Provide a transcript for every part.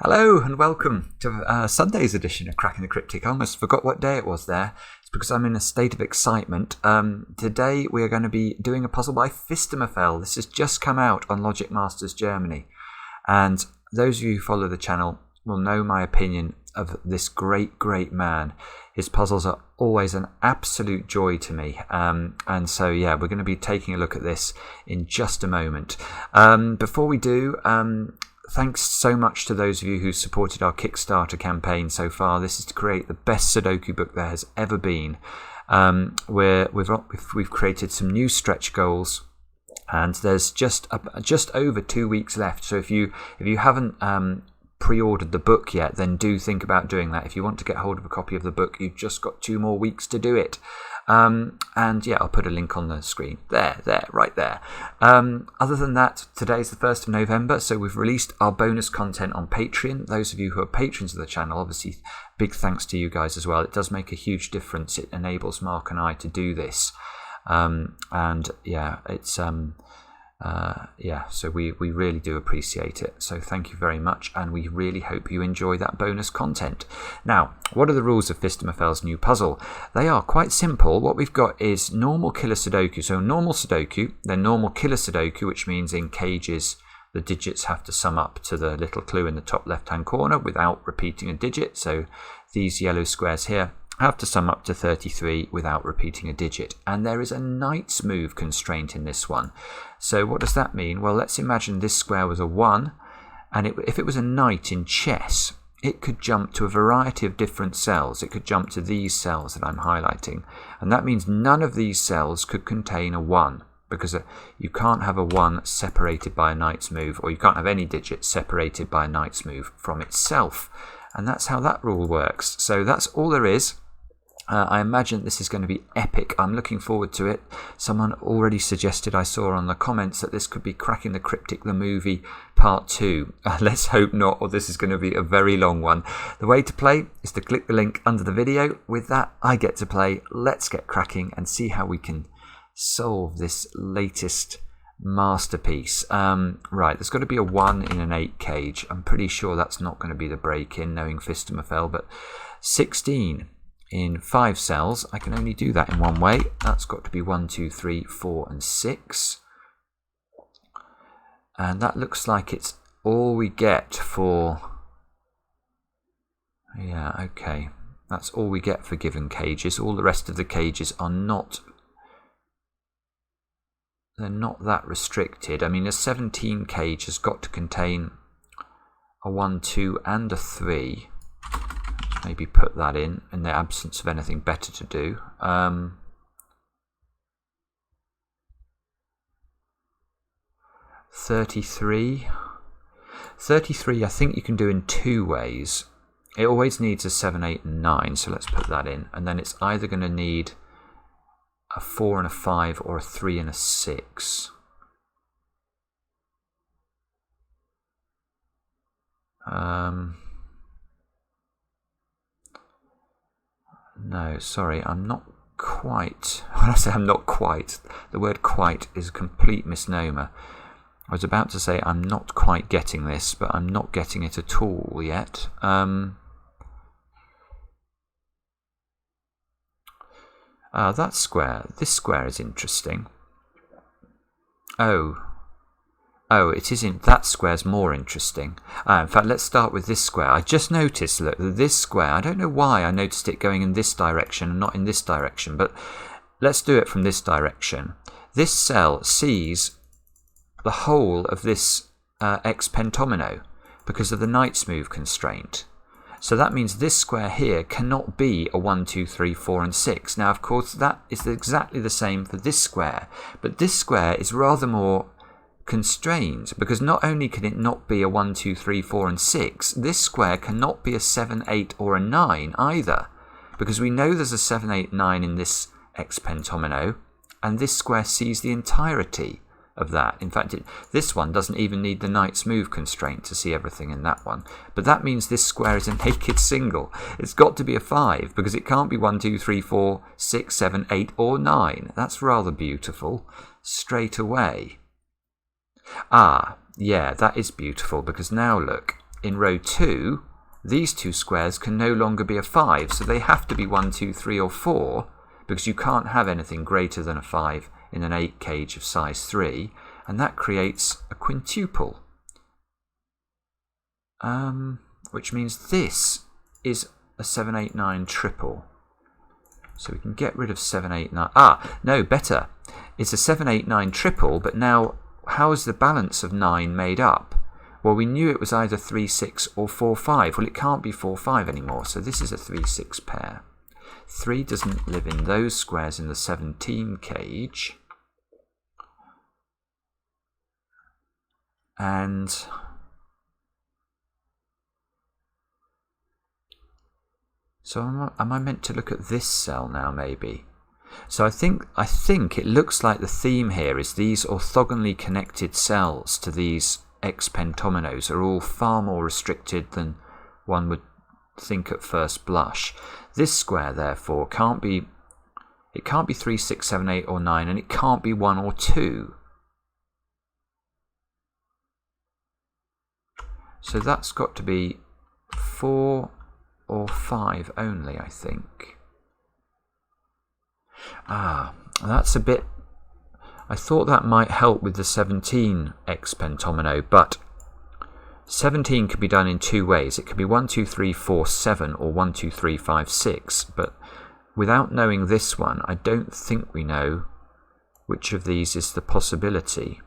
Hello and welcome to Sunday's edition of Cracking the Cryptic. I almost forgot what day it was there. It's because I'm in a state of excitement. Today we are going to be doing a puzzle by Phistomefel. This has just come out on Logic Masters Germany. And those of you who follow the channel will know my opinion of this great man. His puzzles are always an absolute joy to me. And so, yeah, we're going to be taking a look at this in just a moment. Before we do... thanks so much to those of you who supported our Kickstarter campaign so far. This is to create the best Sudoku book there has ever been. We've created some new stretch goals, and there's just over 2 weeks left. So if you haven't pre-ordered the book yet, then do think about doing that. If you want to get hold of a copy of the book, you've just got 2 more weeks to do it. And yeah, I'll put a link on the screen. There, right there. Other than that, today's the 1st of November, so we've released our bonus content on Patreon. Those of you who are patrons of the channel, obviously, big thanks to you guys as well. It does make a huge difference. It enables Mark and I to do this. And yeah, it's... so we really do appreciate it. So thank you very much, and we really hope you enjoy that bonus content. Now, what are the rules of Phistomefel's new puzzle? They are quite simple. What we've got is normal killer Sudoku. So normal Sudoku, then normal killer Sudoku, which means in cages the digits have to sum up to the little clue in the top left-hand corner without repeating a digit. So these yellow squares here have to sum up to 33 without repeating a digit. And there is a knight's move constraint in this one. So what does that mean? Well, let's imagine this square was a 1, and if it was a knight in chess, it could jump to a variety of different cells. It could jump to these cells that I'm highlighting, and that means none of these cells could contain a 1, because you can't have a 1 separated by a knight's move, or you can't have any digit separated by a knight's move from itself. And that's how that rule works. So that's all there is. I imagine this is going to be epic. I'm looking forward to it. Someone already suggested, I saw on the comments, that this could be Cracking the Cryptic the Movie Part 2. Let's hope not, or this is going to be a very long one. The way to play is to click the link under the video. With that, I get to play. Let's get cracking and see how we can solve this latest masterpiece. Right, there's got to be a 1 in an 8 cage. I'm pretty sure that's not going to be the break-in, knowing Phistomefel, but 16 in 5 cells. I can only do that in one way. That's got to be 1, 2, 3, 4 and 6. And that looks like it's all we get for... Yeah, okay. That's all we get for given cages. All the rest of the cages are not... They're not that restricted. I mean, a 17 cage has got to contain a 1, 2 and a 3. Maybe put that in the absence of anything better to do. 33. 33 I think you can do in 2 ways. It always needs a 7, 8 and 9, so let's put that in. And then it's either going to need a 4 and a 5 or a 3 and a 6. No, sorry, I'm not quite... When I say I'm not quite, the word quite is a complete misnomer. I was about to say I'm not quite getting this, but I'm not getting it at all yet. That square. This square is interesting. Oh, it isn't. That square's more interesting. In fact, let's start with this square. I just noticed, look, this square, I don't know why I noticed it going in this direction and not in this direction, but let's do it from this direction. This cell sees the whole of this X pentomino because of the knight's move constraint. So that means this square here cannot be a 1, 2, 3, 4 and 6. Now, of course, that is exactly the same for this square, but this square is rather more constrained, because not only can it not be a 1, 2, 3, 4 and 6, this square cannot be a 7, 8 or a 9 either, because we know there's a 7, 8, 9 in this X pentomino, and this square sees the entirety of that. In fact, this one doesn't even need the knight's move constraint to see everything in that one. But that means this square is a naked single. It's got to be a 5, because it can't be 1, 2, 3, 4, 6, 7, 8 or 9. That's rather beautiful straight away. Ah, yeah, that is beautiful, because now look, in row 2, these two squares can no longer be a 5, so they have to be 1, 2, 3 or 4, because you can't have anything greater than a 5 in an 8 cage of size 3, and that creates a quintuple. Which means this is a 7, 8, 9 triple. So we can get rid of 7, 8, 9. No, better. It's a 7, 8, 9 triple, but now how is the balance of 9 made up? Well, we knew it was either 3, 6 or 4, 5. Well, it can't be 4, 5 anymore, so this is a 3, 6 pair. 3 doesn't live in those squares in the 17 cage. And so am I meant to look at this cell now, maybe? So I think it looks like the theme here is these orthogonally connected cells to these X pentominoes are all far more restricted than one would think at first blush. This square, therefore, can't be 3, 6, 7, 8 or 9, and it can't be 1 or 2. So that's got to be 4 or 5 only, I think. That's a bit... I thought that might help with the 17 X pentomino, but 17 can be done in 2 ways. It can be 1, 2, 3, 4, 7 or 1, 2, 3, 5, 6, but without knowing this one, I don't think we know which of these is the possibility.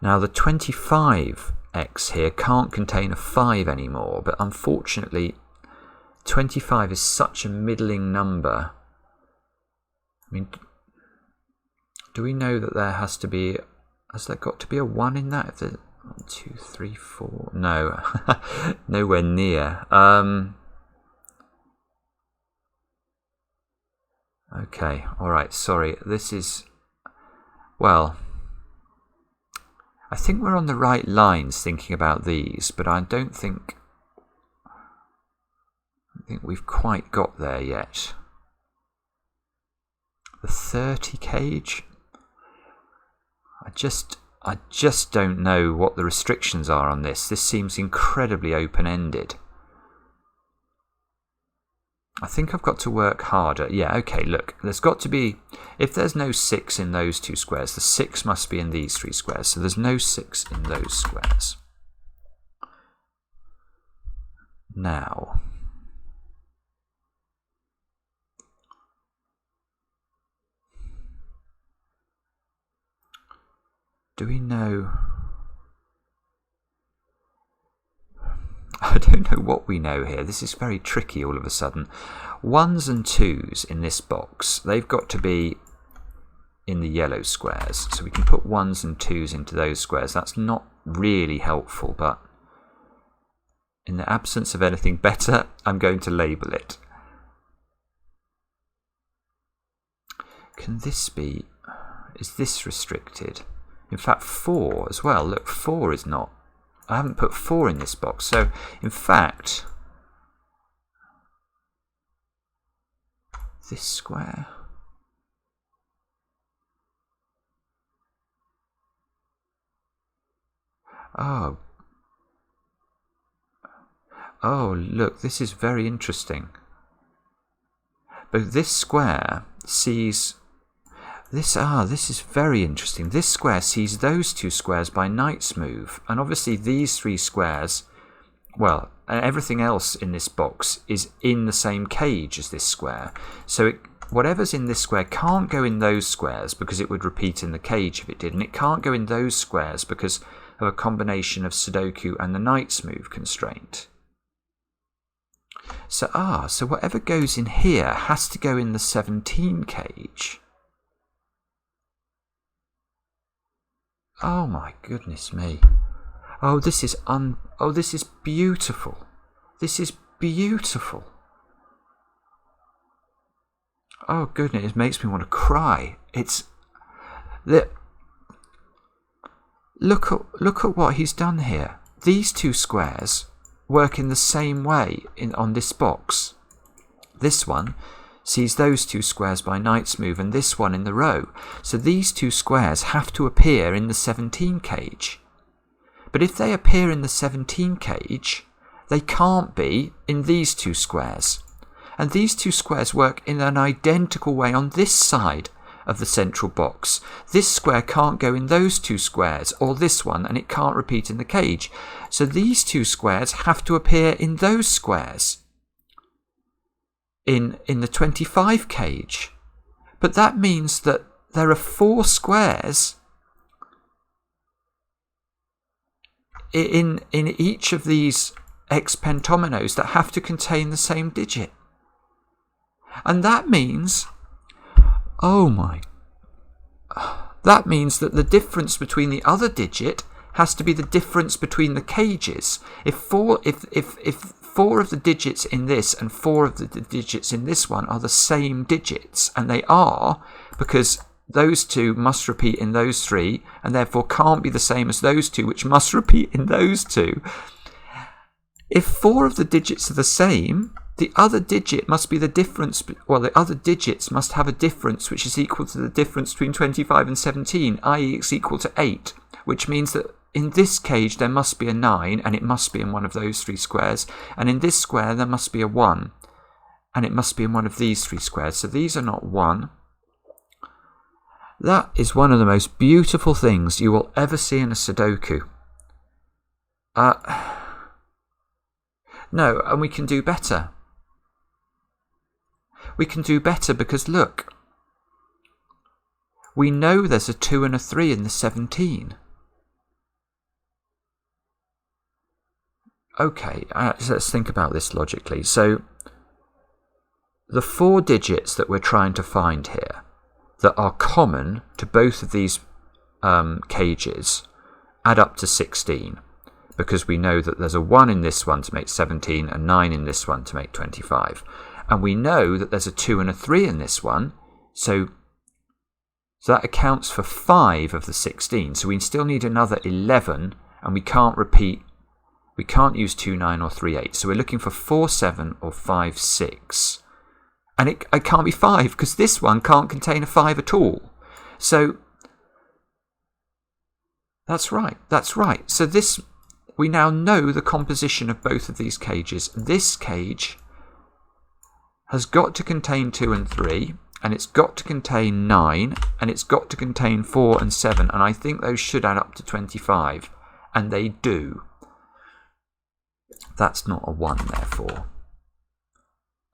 Now the 25X here can't contain a 5 anymore, but unfortunately 25 is such a middling number. I mean, do we know that there has there got to be a 1 in that? If there's 1, 2, 3, 4, no, nowhere near. Okay, alright, sorry, this is, well, I think we're on the right lines thinking about these, but I don't think we've quite got there yet. The 30 cage? I just don't know what the restrictions are on this. This seems incredibly open-ended. I think I've got to work harder. Yeah, okay, look, there's got to be, if there's no 6 in those 2 squares, the 6 must be in these 3 squares, so there's no 6 in those squares. Now, do we know? I don't know what we know here. This is very tricky all of a sudden. 1s and 2s in this box, they've got to be in the yellow squares. So we can put 1s and 2s into those squares. That's not really helpful, but in the absence of anything better, I'm going to label it. Can this be... is this restricted? In fact, 4 as well. Look, 4 is not. I haven't put 4 in this box. So, in fact, this square. Oh, look, this is very interesting. But this square sees... This is very interesting. This square sees those 2 squares by knight's move, and obviously these 3 squares, well, everything else in this box is in the same cage as this square. So whatever's in this square can't go in those squares because it would repeat in the cage if it did, and it can't go in those squares because of a combination of Sudoku and the knight's move constraint. So so whatever goes in here has to go in the 17 cage. Oh my goodness me. Oh, this is this is beautiful. This is beautiful. Oh goodness, it makes me want to cry. It's look at what he's done here. These 2 squares work in the same way on this box. This one sees those 2 squares by knight's move and this one in the row. So these 2 squares have to appear in the 17 cage. But if they appear in the 17 cage, they can't be in these two squares. And these two squares work in an identical way on this side of the central box. This square can't go in those two squares, or this one, and it can't repeat in the cage. So these two squares have to appear in those squares, in the 25 cage. But that means that there are 4 squares in each of these X pentominoes that have to contain the same digit. And that means, that means that the difference between the other digit has to be the difference between the cages. If four of the digits in this and 4 of the digits in this one are the same digits, and they are, because those 2 must repeat in those 3, and therefore can't be the same as those 2, which must repeat in those 2. If 4 of the digits are the same, the other digit must be the difference, the other digits must have a difference which is equal to the difference between 25 and 17, i.e. it's equal to 8, which means that in this cage there must be a 9, and it must be in one of those 3 squares, and in this square there must be a 1, and it must be in one of these 3 squares. So these are not 1. That is one of the most beautiful things you will ever see in a Sudoku. No, and we can do better. We can do better because, look, we know there's a 2 and a 3 in the 17. Okay, so let's think about this logically. So the 4 digits that we're trying to find here that are common to both of these cages add up to 16, because we know that there's a 1 in this one to make 17, a 9 in this one to make 25. And we know that there's a 2 and a 3 in this one, so that accounts for 5 of the 16. So we still need another 11, and we can't repeat, we can't use 2, 9 or 3, 8. So we're looking for 4, 7 or 5, 6. And it can't be 5, because this one can't contain a 5 at all. So that's right. So this, we now know the composition of both of these cages. This cage has got to contain 2 and 3, and it's got to contain 9, and it's got to contain 4 and 7, and I think those should add up to 25, and they do. That's not a 1, therefore.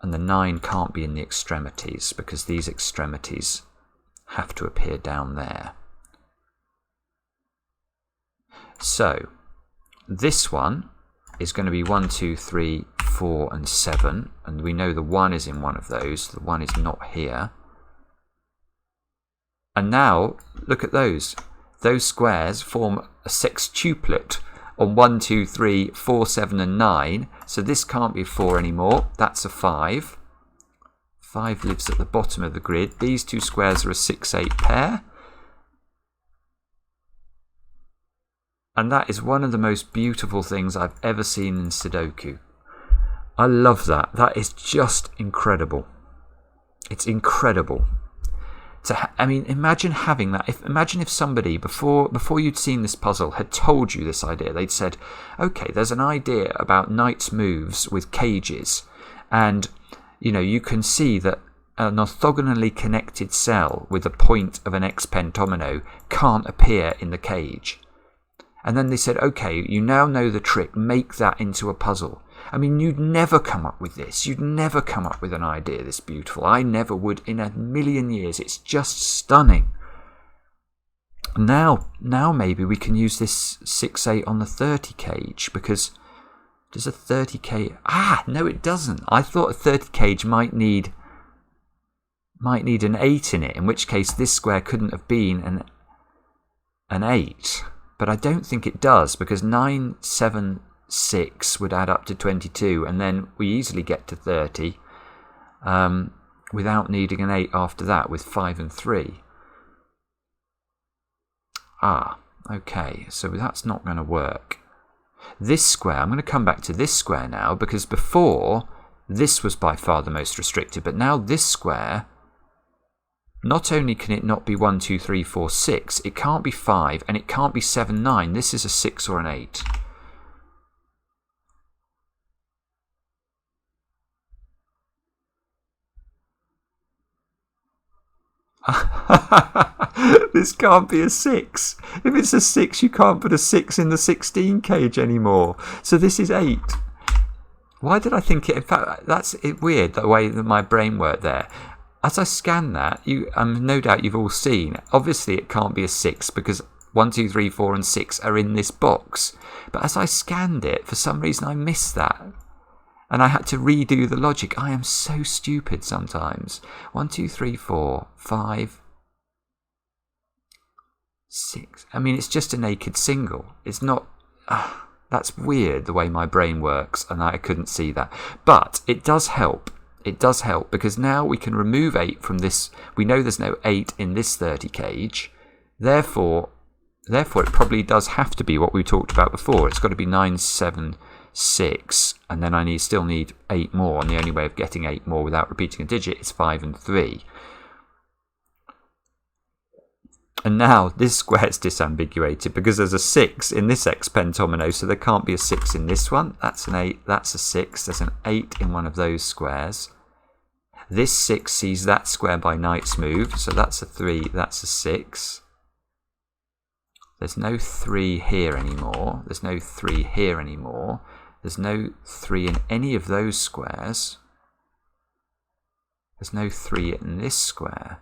And the 9 can't be in the extremities, because these extremities have to appear down there. So this one is going to be 1, 2, 3, 4 and 7, and we know the 1 is in one of those. The 1 is not here. And now look at those. Those squares form a sextuplet on 1, 2, 3, 4, 7 and 9. So this can't be 4 anymore. That's a 5. 5 lives at the bottom of the grid. These 2 squares are a 6, 8 pair. And that is one of the most beautiful things I've ever seen in Sudoku. I love that. That is just incredible. It's incredible. I mean, imagine having that. Imagine if somebody, before you'd seen this puzzle, had told you this idea. They'd said, okay, there's an idea about knight's moves with cages. And, you can see that an orthogonally connected cell with a point of an X pentomino can't appear in the cage. And then they said, okay, you now know the trick, make that into a puzzle. I mean, you'd never come up with this. You'd never come up with an idea this beautiful. I never would in a million years. It's just stunning. Now maybe we can use this 6, 8 on the 30 cage, because does a 30 cage... no, it doesn't. I thought a 30 cage might need an 8 in it, in which case this square couldn't have been an 8. But I don't think it does, because 9, 7, 6 would add up to 22, and then we easily get to 30 without needing an 8 after that with 5 and 3. Okay, so that's not going to work. This square, I'm going to come back to this square now, because before this was by far the most restricted, but now this square not only can it not be 1, 2, 3, 4, 6, it can't be 5, and it can't be 7, 9. This is a 6 or an 8. This can't be a 6. If it's a 6, you can't put a 6 in the 16 cage anymore. So this is 8. Why did I think it? In fact, that's weird, the way that my brain worked there. As I scan that, no doubt you've all seen, obviously it can't be a 6 because 1, 2, 3, 4 and 6 are in this box. But as I scanned it, for some reason I missed that. And I had to redo the logic. I am so stupid sometimes. 1, 2, 3, 4, 5, 6. I mean, it's just a naked single. It's not... that's weird, the way my brain works, and I couldn't see that. But it does help. It does help, because now we can remove 8 from this. We know there's no 8 in this 30 cage. Therefore, it probably does have to be what we talked about before. It's got to be 9, 7... 6, and then I still need 8 more, and the only way of getting 8 more without repeating a digit is 5 and 3. And now this square is disambiguated because there's a 6 in this X pentomino, so there can't be a 6 in this one. That's an 8, that's a 6, there's an 8 in one of those squares. This 6 sees that square by knight's move, so that's a 3, that's a 6. There's no 3 here anymore. There's no 3 here anymore. There's no 3 in any of those squares. There's no 3 in this square.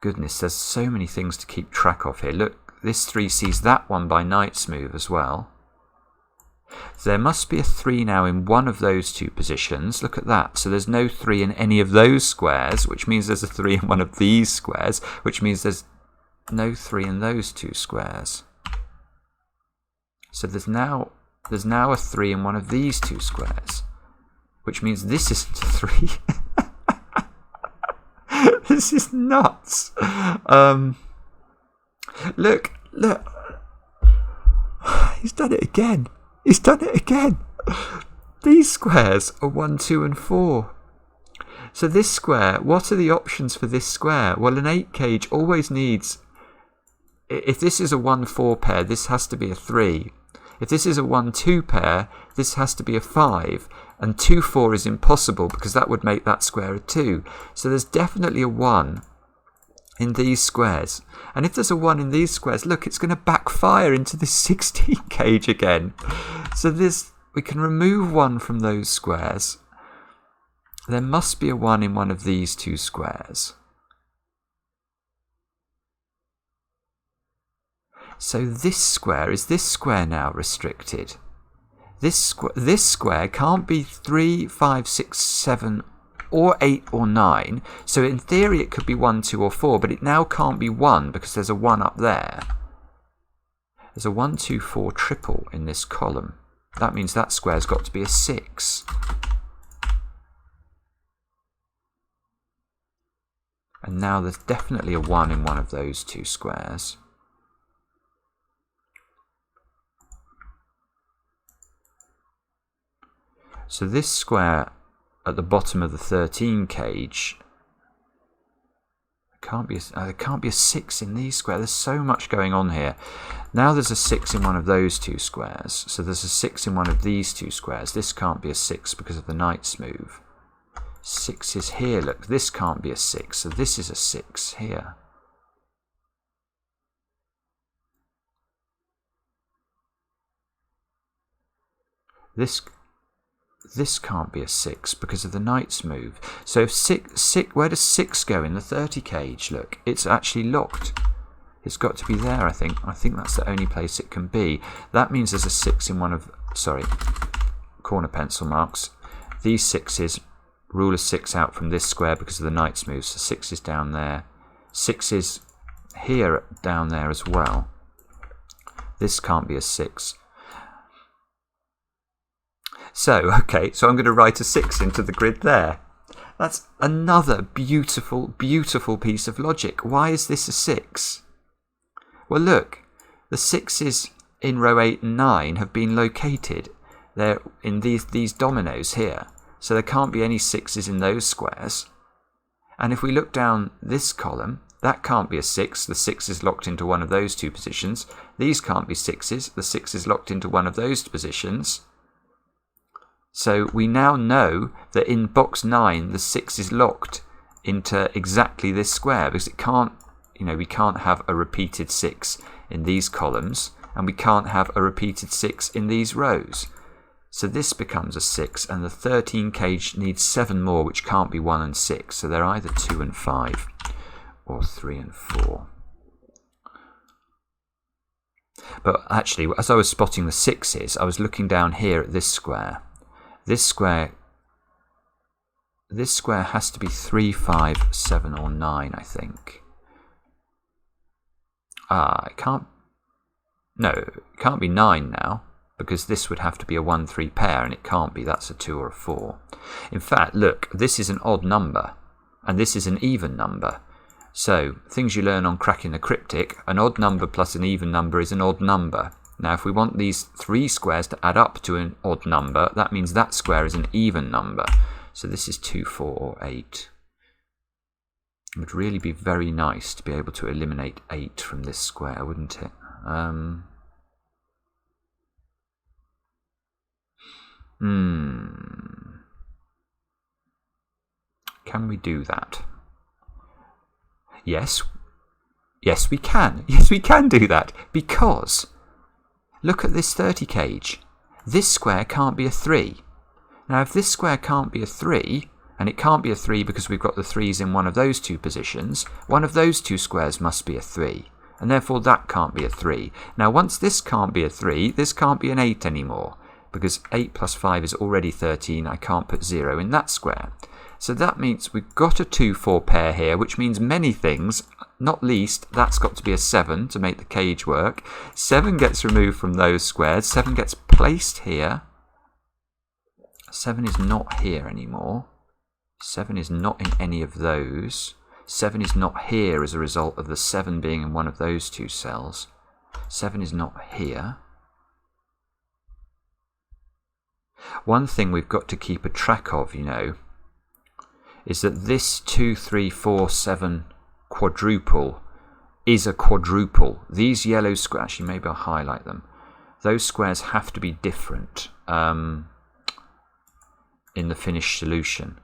Goodness, there's so many things to keep track of here. Look, this 3 sees that one by knight's move as well. There must be a 3 now in one of those two positions. Look at that. So there's no 3 in any of those squares, which means there's a 3 in one of these squares, which means there's no 3 in those two squares. So there's now a 3 in one of these two squares, which means this isn't a 3. This is nuts. Look. He's done it again. These squares are 1, 2 and 4. So this square, what are the options for this square? Well, an 8 cage always needs... If this is a 1-4 pair, this has to be a 3. If this is a 1-2 pair, this has to be a 5. And 2-4 is impossible because that would make that square a 2. So there's definitely a 1 in these squares. And if there's a 1 in these squares, look, it's going to backfire into this 16 cage again. So we can remove 1 from those squares. There must be a 1 in one of these two squares. So this square now restricted? This square can't be 3, 5, 6, 7 or 8 or 9. So in theory it could be 1, 2 or 4, but it now can't be 1 because there's a 1 up there. There's a 1, 2, 4 triple in this column. That means that square's got to be a 6. And now there's definitely a 1 in one of those two squares. So this square at the bottom of the 13 cage, there can't be a 6 in these squares. There's so much going on here. Now there's a 6 in one of those two squares. So there's a 6 in one of these two squares. This can't be a 6 because of the knight's move. 6 is here. Look, this can't be a 6. So this is a 6 here. This can't be a 6 because of the knight's move. So if 6, where does 6 go in the 30 cage? Look, it's actually locked. It's got to be there, I think. I think that's the only place it can be. That means there's a 6 in one of... Sorry, corner pencil marks. These 6s rule a 6 out from this square because of the knight's move. So 6 is down there. 6 is here down there as well. This can't be a 6. So, okay, so I'm going to write a 6 into the grid there. That's another beautiful, beautiful piece of logic. Why is this a 6? Well, look, the 6s in row 8 and 9 have been located. They're in these dominoes here. So there can't be any 6s in those squares. And if we look down this column, that can't be a 6. The 6 is locked into one of those two positions. These can't be 6s. The 6 is locked into one of those positions. So we now know that in box 9, the 6 is locked into exactly this square, because it can't, we can't have a repeated 6 in these columns, and we can't have a repeated 6 in these rows. So this becomes a 6, and the 13 cage needs 7 more, which can't be 1 and 6. So they're either 2 and 5 or 3 and 4. But actually, as I was spotting the 6s, I was looking down here at this square. This square has to be 3, 5, 7 or 9, I think. It can't be 9 now, because this would have to be a 1, 3 pair, and it can't be. That's a 2 or a 4. In fact, look, this is an odd number, and this is an even number. So, things you learn on cracking the cryptic, an odd number plus an even number is an odd number. Now, if we want these 3 squares to add up to an odd number, that means that square is an even number. So this is 2, 4 or 8. It would really be very nice to be able to eliminate 8 from this square, wouldn't it? Can we do that? Yes, we can. Yes, we can do that, because look at this 30 cage. This square can't be a 3. Now, if this square can't be a 3, and it can't be a 3 because we've got the 3s in one of those two positions, one of those two squares must be a 3, and therefore that can't be a 3. Now, once this can't be a 3, this can't be an 8 anymore, because 8 plus 5 is already 13. I can't put 0 in that square. So that means we've got a 2, 4 pair here, which means many things, not least that's got to be a 7 to make the cage work. 7 gets removed from those squares. 7 gets placed here. 7 is not here anymore. 7 is not in any of those. 7 is not here as a result of the 7 being in one of those two cells. 7 is not here. One thing we've got to keep a track of, is that this 2, 3, 4, 7 quadruple is a quadruple. These yellow squares, actually maybe I'll highlight them. Those squares have to be different in the finished solution.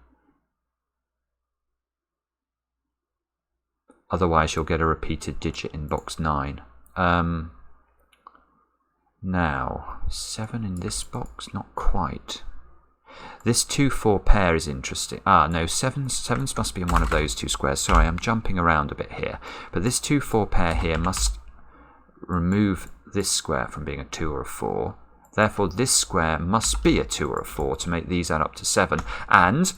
Otherwise you'll get a repeated digit in box 9. Now, 7 in this box, not quite. This 2, 4 pair is interesting. No, 7s must be in one of those two squares. Sorry, I'm jumping around a bit here. But this 2, 4 pair here must remove this square from being a 2 or a 4. Therefore, this square must be a 2 or a 4 to make these add up to 7. And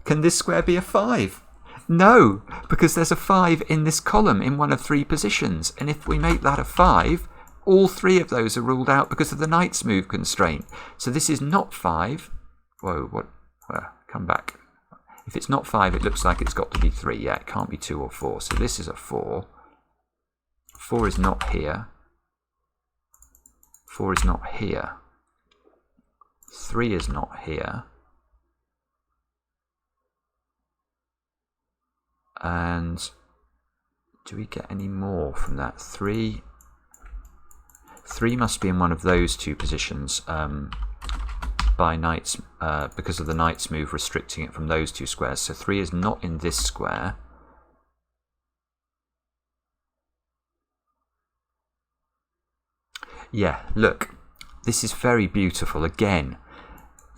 can this square be a 5? No, because there's a 5 in this column in one of 3 positions. And if we make that a 5, all 3 of those are ruled out because of the knight's move constraint. So this is not 5. Whoa, what? Well, come back. If it's not 5, it looks like it's got to be 3. Yeah, it can't be 2 or 4. So this is a 4. 4 is not here. 4 is not here. 3 is not here. And do we get any more from that? 3 must be in one of those two positions by knights, because of the knight's move restricting it from those two squares. So 3 is not in this square. Yeah, look, this is very beautiful. Again,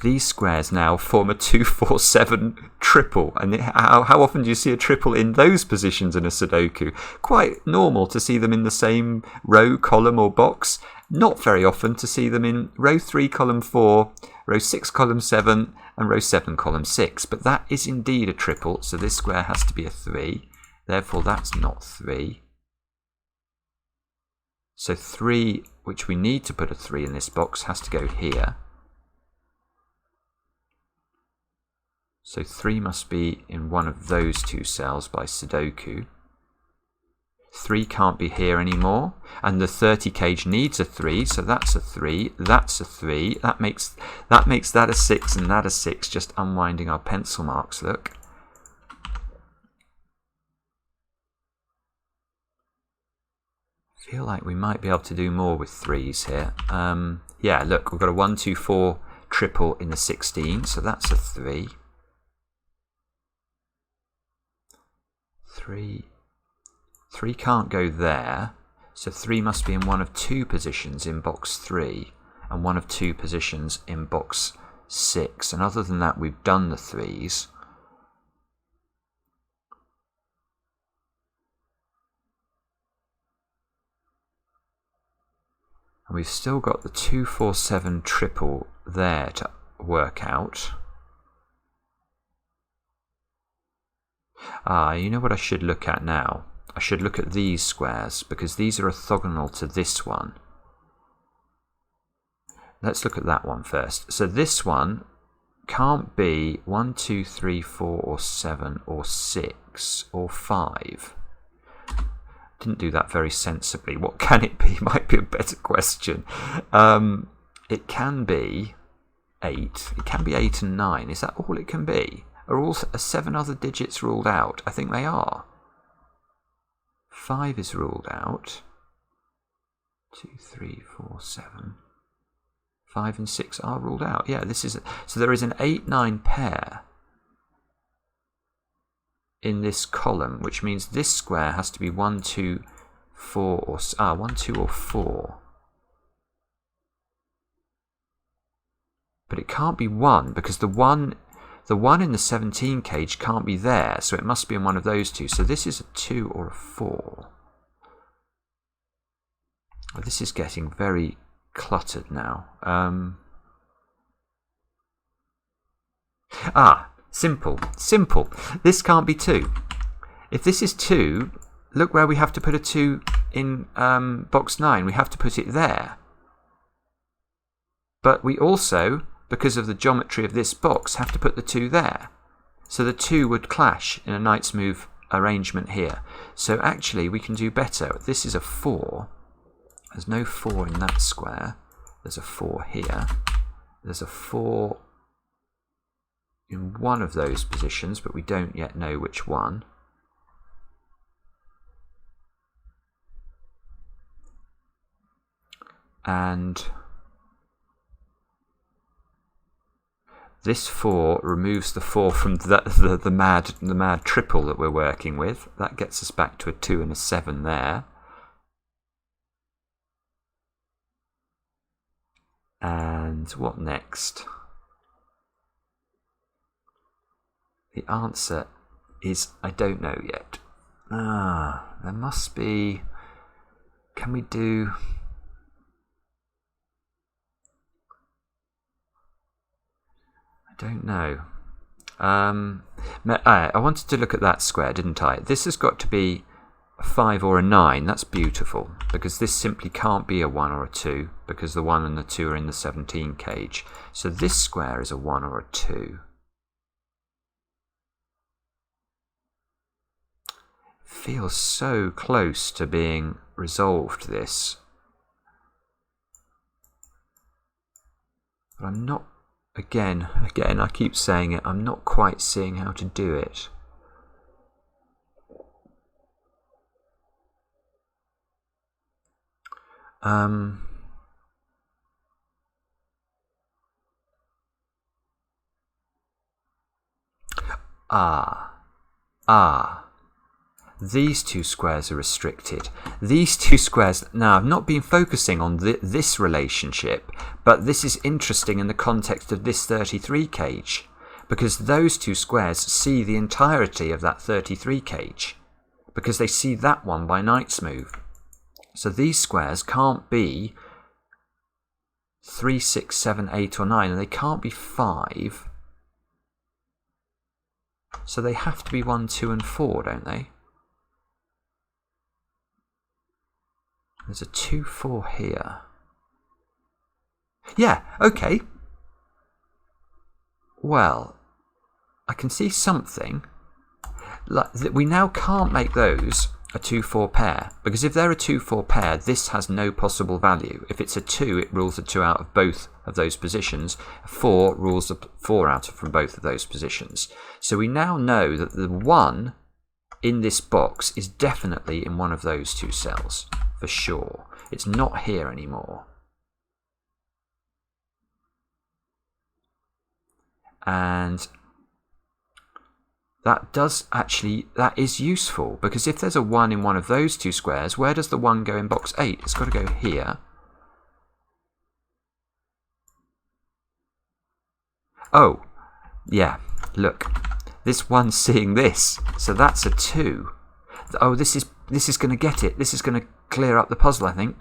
these squares now form a 2, 4, 7 triple. And how often do you see a triple in those positions in a Sudoku? Quite normal to see them in the same row, column or box. Not very often to see them in row 3, column 4, row 6, column 7, and row 7, column 6. But that is indeed a triple, so this square has to be a 3. Therefore, that's not 3. So 3, which we need to put a 3 in this box, has to go here. So 3 must be in one of those two cells by Sudoku. 3 can't be here anymore, and the 30 cage needs a 3, so that's a 3, that's a 3, that makes that a 6 and that a 6, just unwinding our pencil marks, look. feel like we might be able to do more with 3s here. Yeah, look, we've got a 1, 2, 4 triple in the 16, so that's a 3. 3 can't go there, so 3 must be in one of 2 positions in box 3 and one of 2 positions in box 6. And other than that, we've done the 3s. And we've still got the 2, 4, 7 triple there to work out. You know what I should look at now? I should look at these squares, because these are orthogonal to this one. Let's look at that one first. So this one can't be 1, 2, 3, 4, or 7, or 6, or 5. Didn't do that very sensibly. What can it be? Might be a better question. It can be 8. It can be 8 and 9. Is that all it can be? Are 7 other digits ruled out? I think they are. 5 is ruled out. 2, 3, 4, 7. 5 and 6 are ruled out. Yeah, this is so there is an 8-9 pair in this column, which means this square has to be 1, 2, 4, or 1, 2, or 4. But it can't be 1, because the one in the 17 cage can't be there, so it must be in one of those 2. So this is a 2 or a 4. Well, this is getting very cluttered now. Simple. This can't be 2. If this is 2, look where we have to put a 2 in box 9. We have to put it there. But we also, because of the geometry of this box, have to put the 2 there. So the 2 would clash in a knight's move arrangement here. So actually we can do better. This is a 4. There's no 4 in that square. There's a 4 here. There's a 4 in one of those positions, but we don't yet know which one. And this 4 removes the 4 from the mad triple that we're working with. That gets us back to a 2 and a 7 there. And what next? The answer is I don't know yet. There must be. Can we do? I don't know. I wanted to look at that square, didn't I? This has got to be a 5 or a 9. That's beautiful, because this simply can't be a 1 or a 2, because the 1 and the 2 are in the 17 cage. So this square is a 1 or a 2. Feels so close to being resolved, this. But I'm not, again, I keep saying it, I'm not quite seeing how to do it. These 2 squares are restricted. These 2 squares, now I've not been focusing on this relationship, but this is interesting in the context of this 33 cage, because those 2 squares see the entirety of that 33 cage, because they see that one by knight's move. So these squares can't be 3, 6, 7, 8 or 9, and they can't be 5. So they have to be 1, 2 and 4, don't they? There's a 2, 4 here. Yeah, okay. Well, I can see something. We now can't make those a 2, 4 pair, because if they're a 2, 4 pair, this has no possible value. If it's a 2, it rules a 2 out of both of those positions. A 4 rules a 4 out from both of those positions. So we now know that the 1 in this box is definitely in one of those 2 cells. for sure. It's not here anymore. And that is useful, because if there's a 1 in one of those two squares, where does the 1 go in box 8? It's got to go here. Oh, yeah, look. This one's seeing this, so that's a 2. Oh, this is going to get it. This is going to clear up the puzzle, I think,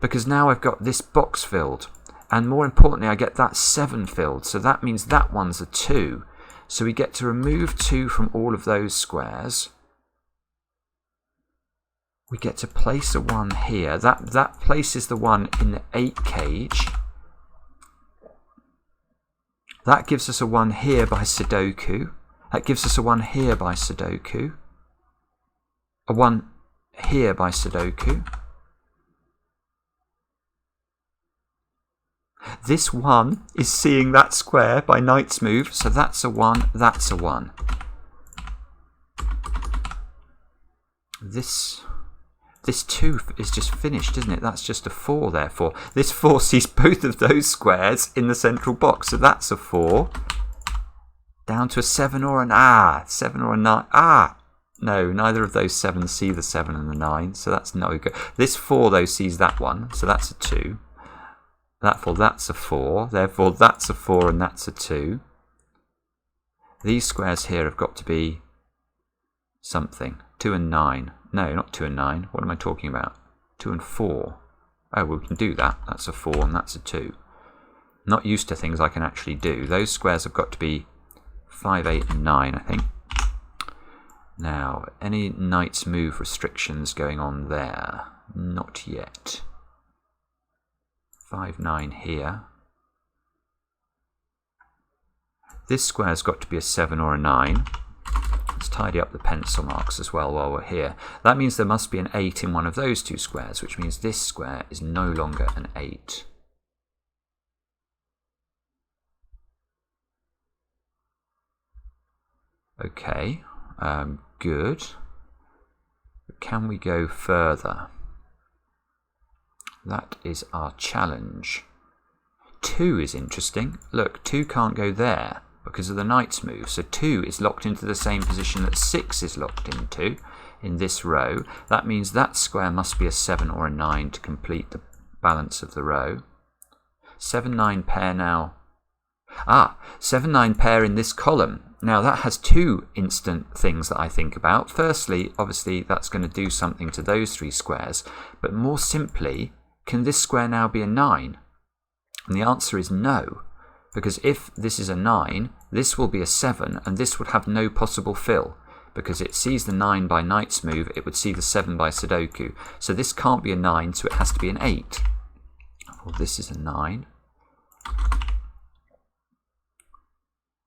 because now I've got this box filled, and more importantly, I get that 7 filled, so that means that one's a 2. So we get to remove 2 from all of those squares. We get to place a 1 here. That places the 1 in the 8 cage. That gives us a 1 here by Sudoku. That gives us a 1 here by Sudoku. A 1 here by Sudoku. This 1 is seeing that square by knight's move, so that's a 1, that's a 1. This 2 is just finished, isn't it? That's just a 4, therefore. This 4 sees both of those squares in the central box, so that's a 4. Down to a 7 or an 7 or a 9. No, neither of those 7s see the 7 and the 9, so that's no good. This 4, though, sees that one, so that's a 2. Therefore, that's a 4. Therefore, that's a 4 and that's a 2. These squares here have got to be something. 2 and 9. No, not 2 and 9. What am I talking about? 2 and 4. Oh, well, we can do that. That's a 4 and that's a 2. Not used to things I can actually do. Those squares have got to be 5, 8 and 9, I think. Now, any knight's move restrictions going on there? Not yet. 5, 9 here. This square's got to be a 7 or a 9. Let's tidy up the pencil marks as well while we're here. That means there must be an 8 in one of those two squares, which means this square is no longer an 8. Okay, good. Can we go further? That is our challenge. 2 is interesting. Look, 2 can't go there because of the knight's move. So 2 is locked into the same position that 6 is locked into in this row. That means that square must be a 7 or a 9 to complete the balance of the row. 7, 9 pair now. 7, 9 pair in this column. Now that has 2 instant things that I think about. Firstly, obviously that's going to do something to those 3 squares. But more simply, can this square now be a 9? And the answer is no. Because if this is a 9, this will be a 7, and this would have no possible fill. Because it sees the 9 by knight's move, it would see the 7 by Sudoku. So this can't be a 9, so it has to be an 8. Well, this is a 9.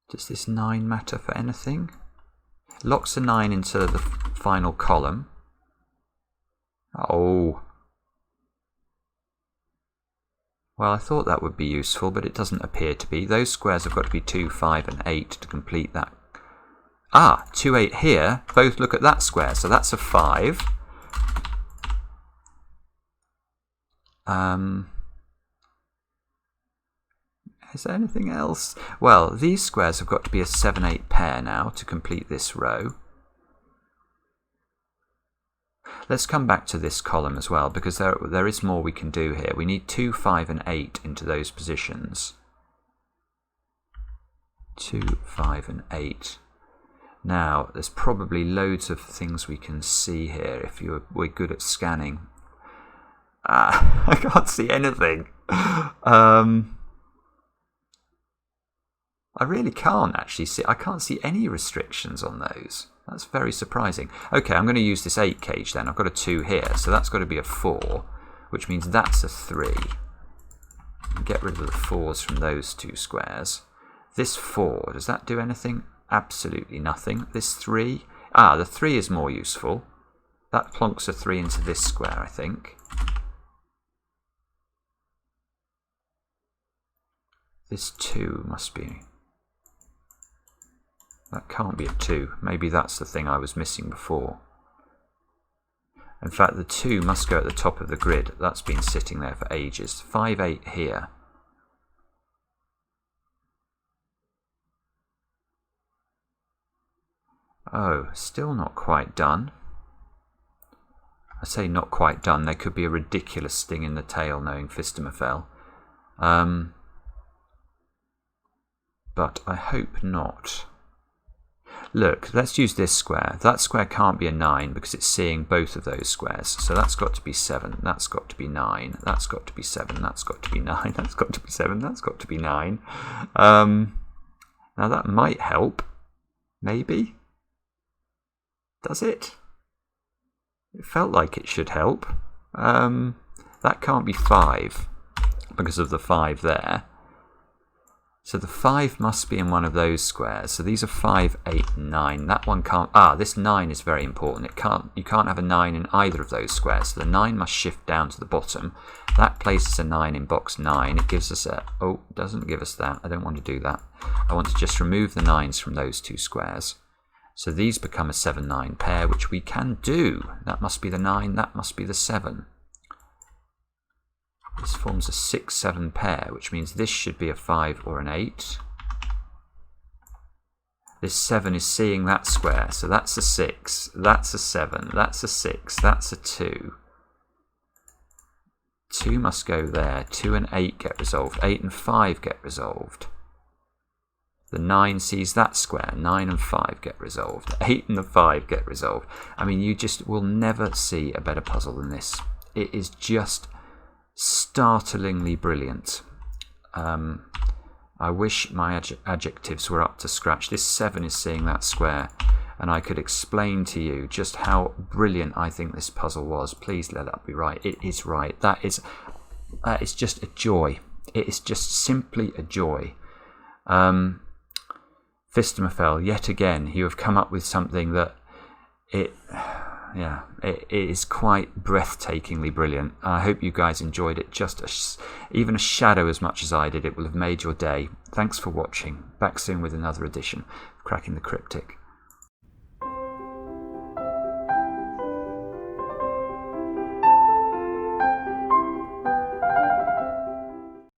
Does this 9 matter for anything? Locks a 9 into the final column. Oh. Well, I thought that would be useful, but it doesn't appear to be. Those squares have got to be 2, 5 and 8 to complete that. 2, 8 here. Both look at that square, so that's a 5. Is there anything else? Well, these squares have got to be a 7, 8 pair now to complete this row. Let's come back to this column as well, because there is more we can do here. We need 2, 5 and 8 into those positions. 2, 5 and 8. Now, there's probably loads of things we can see here if we're good at scanning. I can't see anything. I really can't actually see. I can't see any restrictions on those. That's very surprising. Okay, I'm going to use this 8 cage then. I've got a 2 here, so that's got to be a 4, which means that's a 3. Get rid of the 4s from those 2 squares. This 4, does that do anything? Absolutely nothing. This 3, the 3 is more useful. That plonks a 3 into this square, I think. This 2 must be... That can't be a 2. Maybe that's the thing I was missing before. In fact, the 2 must go at the top of the grid. That's been sitting there for ages. 5, 8 here. Oh, still not quite done. I say not quite done. There could be a ridiculous sting in the tail knowing Phistomefel. But I hope not. Look, let's use this square. That square can't be a 9 because it's seeing both of those squares. So that's got to be 7, that's got to be 9, that's got to be 7, that's got to be 9, that's got to be 7, that's got to be 9. Now that might help. Maybe? Does it? It felt like it should help. That can't be 5 because of the 5 there. So the 5 must be in one of those squares. So these are 5, 8, and 9. That one can't. This 9 is very important. You can't have a 9 in either of those squares. So the 9 must shift down to the bottom. That places a 9 in box 9. It gives us a. Oh, doesn't give us that. I don't want to do that. I want to just remove the 9s from those 2 squares. So these become a 7, 9 pair, which we can do. That must be the 9. That must be the 7. This forms a 6, 7 pair, which means this should be a 5 or an 8. This 7 is seeing that square, so that's a 6, that's a 7, that's a 6, that's a 2. 2 must go there, 2 and 8 get resolved, 8 and 5 get resolved. The 9 sees that square, 9 and 5 get resolved, 8 and the 5 get resolved. I mean, you just will never see a better puzzle than this. It is just startlingly brilliant. I wish my adjectives were up to scratch. This 7 is seeing that square, and I could explain to you just how brilliant I think this puzzle was. Please let that be right. It is right. That is just a joy. It is just simply a joy. Phistomefel, yet again, you have come up with something that it is quite breathtakingly brilliant. I hope you guys enjoyed it even a shadow as much as I did. It will have made your day. Thanks for watching. Back soon with another edition of Cracking the Cryptic.